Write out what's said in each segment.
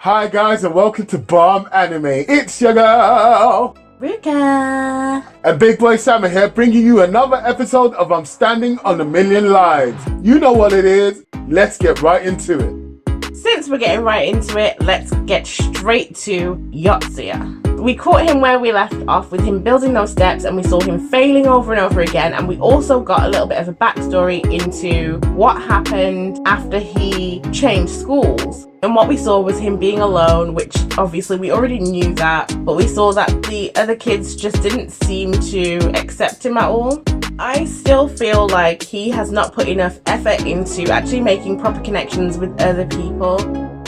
Hi guys and welcome to Bomb Anime. It's your girl Rika and Big Boy Sam here, bringing you another episode of I'm Standing on a Million Lives. You know what it is. Let's get right into it. Since we're getting right into it, let's get straight to Yotsuya. We caught him where we left off with him building those steps, and we saw him failing over and over again, and we also got a little bit of a backstory into what happened after he changed schools. And what we saw was him being alone, which obviously we already knew that, but we saw that the other kids just didn't seem to accept him at all. I still feel like he has not put enough effort into actually making proper connections with other people.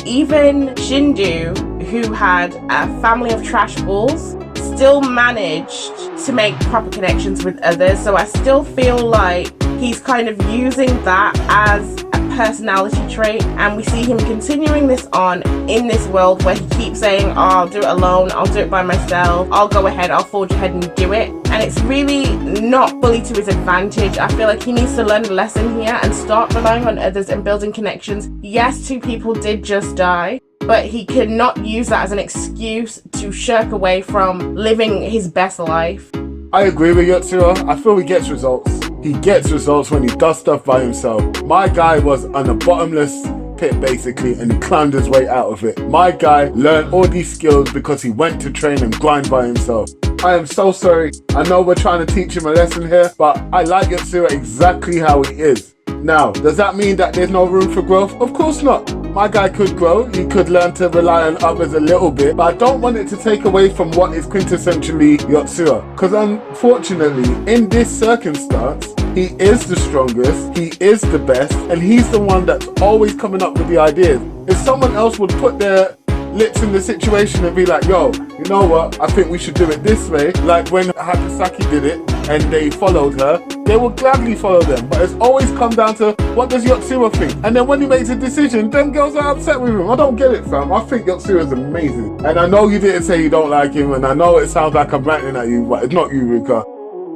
Even Shindu, who had a family of trash balls, still managed to make proper connections with others. So I still feel like he's kind of using that as a personality trait, and we see him continuing this on in this world where he keeps saying, oh, I'll do it alone, I'll do it by myself, I'll go ahead, I'll forge ahead and do it. And it's really not fully to his advantage. I feel like he needs to learn a lesson here and start relying on others and building connections. Yes, 2 people did just die, but he cannot use that as an excuse to shirk away from living his best life. I agree with Yotsuya. I feel he gets results. He gets results when he does stuff by himself. My guy was on a bottomless pit basically, and he climbed his way out of it. My guy learned all these skills because he went to train and grind by himself. I am so sorry. I know we're trying to teach him a lesson here, but I like Yotsuya exactly how he is. Now, does that mean that there's no room for growth? Of course not. My guy could grow, he could learn to rely on others a little bit, but I don't want it to take away from what is quintessentially Yotsuya. Because unfortunately, in this circumstance, he is the strongest, he is the best, and he's the one that's always coming up with the ideas. If someone else would put their lips in the situation and be like, yo, you know what, I think we should do it this way, like when Hakasaki did it and they followed her, they will gladly follow them. But it's always come down to, what does Yotsuya think? And then when he makes a decision, them girls are upset with him. I don't get it, fam. I think Yotsuya is amazing. And I know you didn't say you don't like him, and I know it sounds like I'm ranting at you, but it's not you, Rika.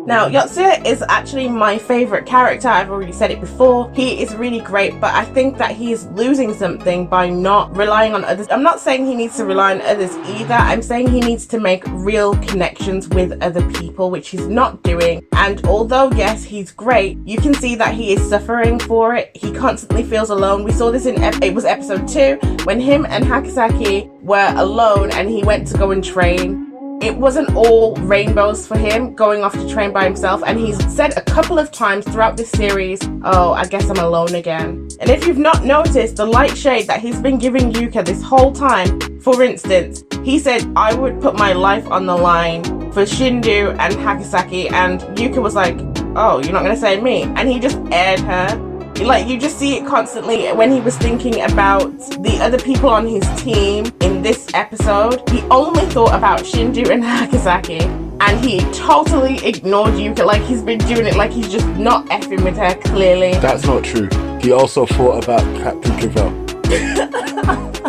Now, Yotsuya is actually my favourite character. I've already said it before. He is really great, but I think that he is losing something by not relying on others. I'm not saying he needs to rely on others either. I'm saying he needs to make real connections with other people, which he's not doing. And although, yes, he's great, you can see that he is suffering for it. He constantly feels alone. We saw this in, it was episode 2, when him and Hakasaki were alone and he went to go and train. It wasn't all rainbows for him going off to train by himself, and he's said a couple of times throughout this series, oh, I guess I'm alone again. And if you've not noticed the light shade that he's been giving Yuka this whole time, for instance, he said, I would put my life on the line for Shindu and Hakasaki, and Yuka was like, oh, you're not going to say me? And he just aired her. Like, you just see it constantly when he was thinking about the other people on his team in this episode. He only thought about Shindu and Hakasaki, and he totally ignored Yuka. Like, he's been doing it like he's just not effing with her, clearly. That's not true. He also thought about Captain Cavell.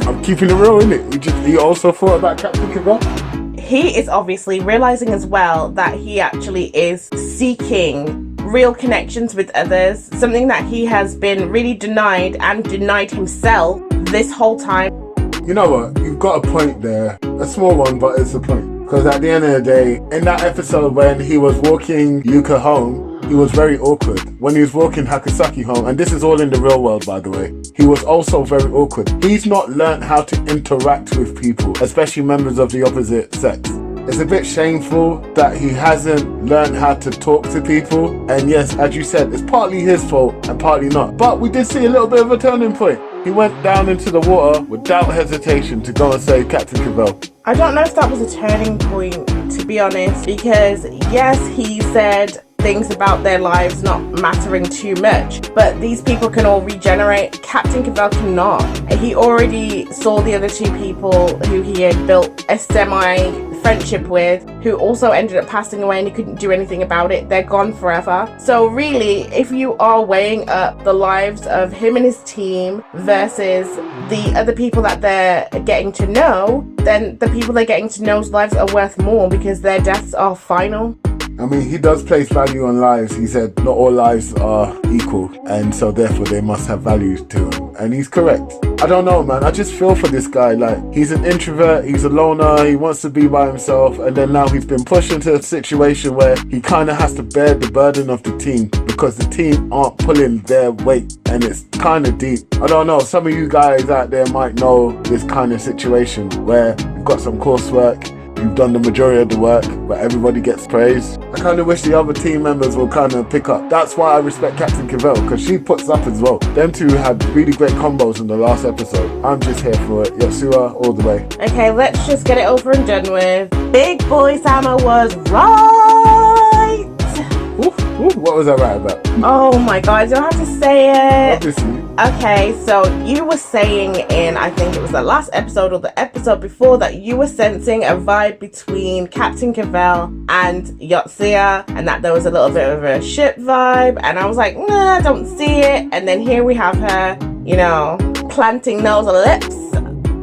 I'm keeping it real, innit? He also thought about Captain Cavell. He is obviously realizing as well that he actually is seeking real connections with others, something that he has been really denied and denied himself this whole time. You know what? You've got a point there. A small one, but it's a point. Because at the end of the day, in that episode when he was walking Yuka home, he was very awkward. When he was walking Hakasaki home, and this is all in the real world, by the way, he was also very awkward. He's not learned how to interact with people, especially members of the opposite sex. It's a bit shameful that he hasn't learned how to talk to people. And yes, as you said, it's partly his fault and partly not. But we did see a little bit of a turning point. He went down into the water without hesitation to go and save Captain Cavell. I don't know if that was a turning point, to be honest, because yes, he said, things about their lives not mattering too much. But these people can all regenerate. Captain Cavell cannot. He already saw the other two people who he had built a friendship with, who also ended up passing away, and he couldn't do anything about it. They're gone forever. So really, if you are weighing up the lives of him and his team versus the other people that they're getting to know, then the people they're getting to know's lives are worth more because their deaths are final. I mean, he does place value on lives. He said not all lives are equal, and so therefore they must have value to him. And he's correct. I don't know, man. I just feel for this guy. Like, he's an introvert, he's a loner, he wants to be by himself, and then now he's been pushed into a situation where he kind of has to bear the burden of the team because the team aren't pulling their weight, and it's kind of deep. I don't know. Some of you guys out there might know this kind of situation where you've got some coursework, you've done the majority of the work, but everybody gets praised. I kind of wish the other team members will kind of pick up. That's why I respect Captain Cavell, because she puts up as well. Them two had really great combos in the last episode. I'm just here for it. Yotsuya all the way. Okay, let's just get it over and done with. Big Boy Sama was right. What was I right about? Oh my god, I don't have to say it. Obviously. Okay, so you were saying in, I think it was the last episode or the episode before, that you were sensing a vibe between Captain Cavell and Yotsuya, and that there was a little bit of a ship vibe, and I was like, nah, I don't see it. And then here we have her, you know, planting those lips.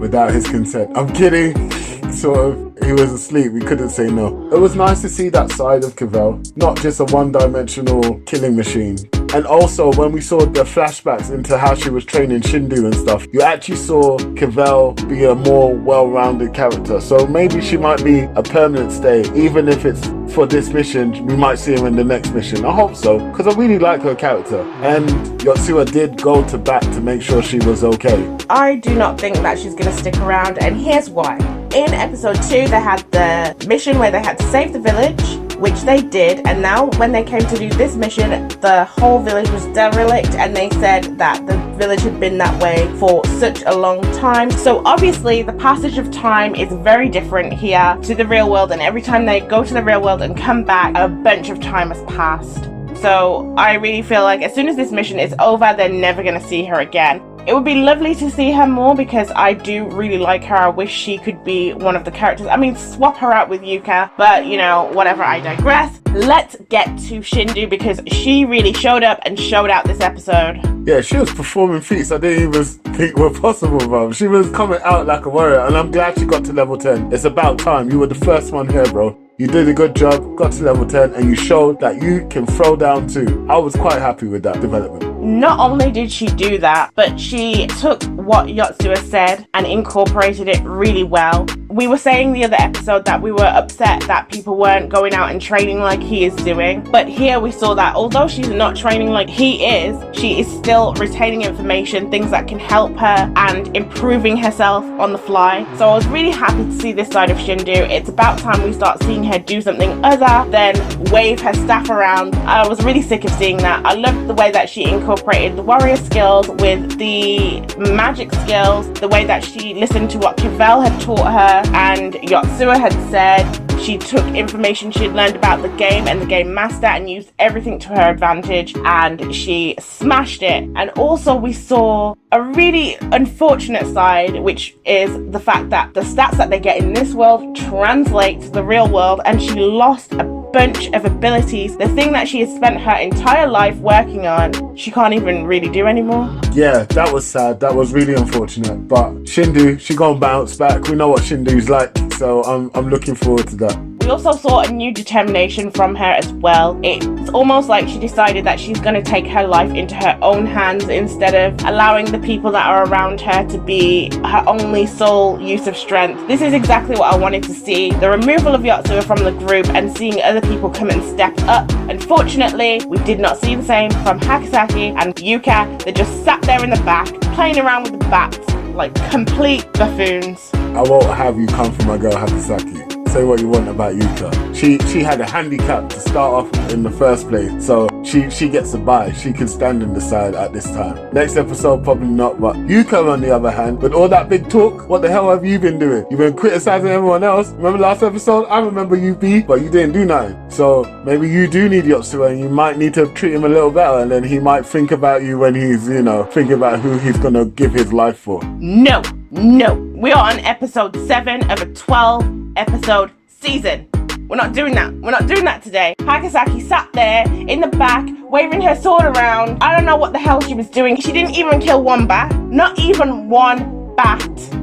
Without his consent. I'm kidding. Sort of. He was asleep, we couldn't say no. It was nice to see that side of Cavell, not just a one-dimensional killing machine. And also, when we saw the flashbacks into how she was training Shindu and stuff, you actually saw Cavell be a more well-rounded character. So maybe she might be a permanent stay, even if it's for this mission. We might see her in the next mission. I hope so, because I really like her character. And Yotsuya did go to bat to make sure she was okay. I do not think that she's going to stick around, and here's why. In episode 2, they had the mission where they had to save the village, which they did, and now when they came to do this mission, the whole village was derelict, and they said that the village had been that way for such a long time. So obviously the passage of time is very different here to the real world, and every time they go to the real world and come back, a bunch of time has passed. So I really feel like as soon as this mission is over, they're never going to see her again. It would be lovely to see her more because I do really like her. I wish she could be one of the characters. I mean, swap her out with Yuka, but you know, whatever, I digress. Let's get to Shindu because she really showed up and showed out this episode. Yeah, she was performing feats I didn't even think were possible, bro. She was coming out like a warrior, and I'm glad she got to level 10. It's about time. You were the first one here, bro. You did a good job, got to level 10, and you showed that you can throw down too. I was quite happy with that development. Not only did she do that, but she took what Yotsuya said and incorporated it really well. We were saying the other episode that we were upset that people weren't going out and training like he is doing. But here we saw that although she's not training like he is, she is still retaining information, things that can help her and improving herself on the fly. So I was really happy to see this side of Shindu. It's about time we start seeing her do something other than wave her staff around. I was really sick of seeing that. I loved the way that she incorporated the warrior skills with the magic skills, the way that she listened to what Cavell had taught her and Yotsuya had said. She took information she'd learned about the game and the game master and used everything to her advantage, and she smashed it. And also we saw a really unfortunate side, which is the fact that the stats that they get in this world translate to the real world, and she lost a bunch of abilities. The thing that she has spent her entire life working on, she can't even really do anymore. Yeah, that was sad. That was really unfortunate. But Shindu, she gonna bounce back. We know what Shindu's like, so I'm looking forward to that. We also saw a new determination from her as well. It's almost like she decided that she's going to take her life into her own hands instead of allowing the people that are around her to be her only sole use of strength. This is exactly what I wanted to see. The removal of Yotsuya from the group and seeing other people come and step up. Unfortunately, we did not see the same from Hakasaki and Yuka. They just sat there in the back, playing around with the bats like complete buffoons. I won't have you come for my girl Hakasaki. say what you want about Yuka. She had a handicap to start off in the first place, so she gets a bye. She can stand in the side at this time. Next episode, probably not, but Yuka on the other hand, with all that big talk, what the hell have you been doing? You've been criticizing everyone else. Remember last episode? I remember you, B, but you didn't do nothing. So maybe you do need Yotsura, and you might need to treat him a little better, and then he might think about you when he's, thinking about who he's gonna give his life for. No. We are on episode 7 of a 12 episode season. We're not doing that today. Hagasaki sat there in the back, waving her sword around. I don't know what the hell she was doing. She didn't even kill one bat. Not even one bat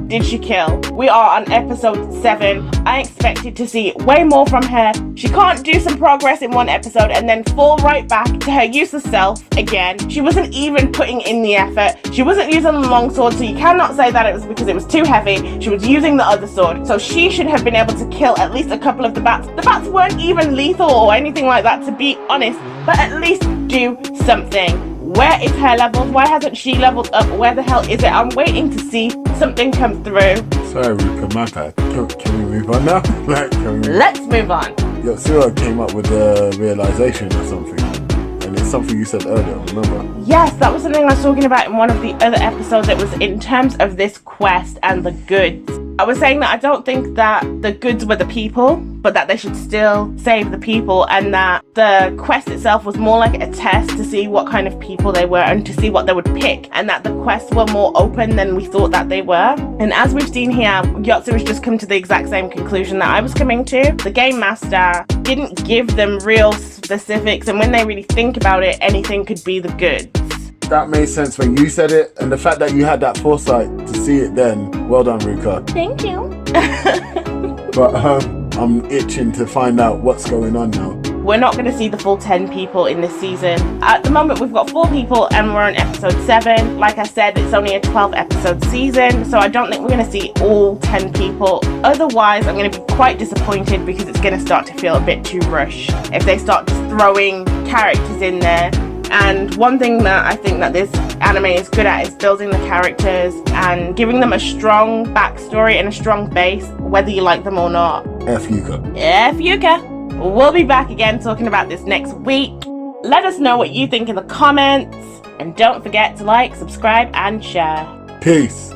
did she kill. We are on episode 7. I expected to see way more from her. She can't do some progress in one episode and then fall right back to her useless self again. She wasn't even putting in the effort. She wasn't using the long sword, so you cannot say that it was because it was too heavy. She was using the other sword, so she should have been able to kill at least a couple of the bats. The bats weren't even lethal or anything like that, to be honest, but at least do something. Where is her level? Why hasn't she leveled up? Where the hell is it? I'm waiting to see something come through. Sorry, Ruka, my bad. Can we move on now? Let's move on. Yotsura came up with a realization or something. And it's something you said earlier, remember? Yes, that was something I was talking about in one of the other episodes. It was in terms of this quest and the goods. I was saying that I don't think that the goods were the people, but that they should still save the people, and that the quest itself was more like a test to see what kind of people they were and to see what they would pick, and that the quests were more open than we thought that they were. And as we've seen here, Yotsura's just come to the exact same conclusion that I was coming to. The game master didn't give them real specifics, and when they really think about it, anything could be the goods. That made sense when you said it, and the fact that you had that foresight to see it then, well done, Ruka. Thank you. But I'm itching to find out what's going on now. We're not going to see the full 10 people in this season. At the moment, we've got 4 people and we're on episode 7. Like I said, it's only a 12 episode season, so I don't think we're going to see all 10 people. Otherwise, I'm going to be quite disappointed because it's going to start to feel a bit too rushed if they start just throwing characters in there. And one thing that I think that this anime is good at is building the characters and giving them a strong backstory and a strong base, whether you like them or not. F Yuka. F Yuka. We'll be back again talking about this next week. Let us know what you think in the comments. And don't forget to like, subscribe, and share. Peace.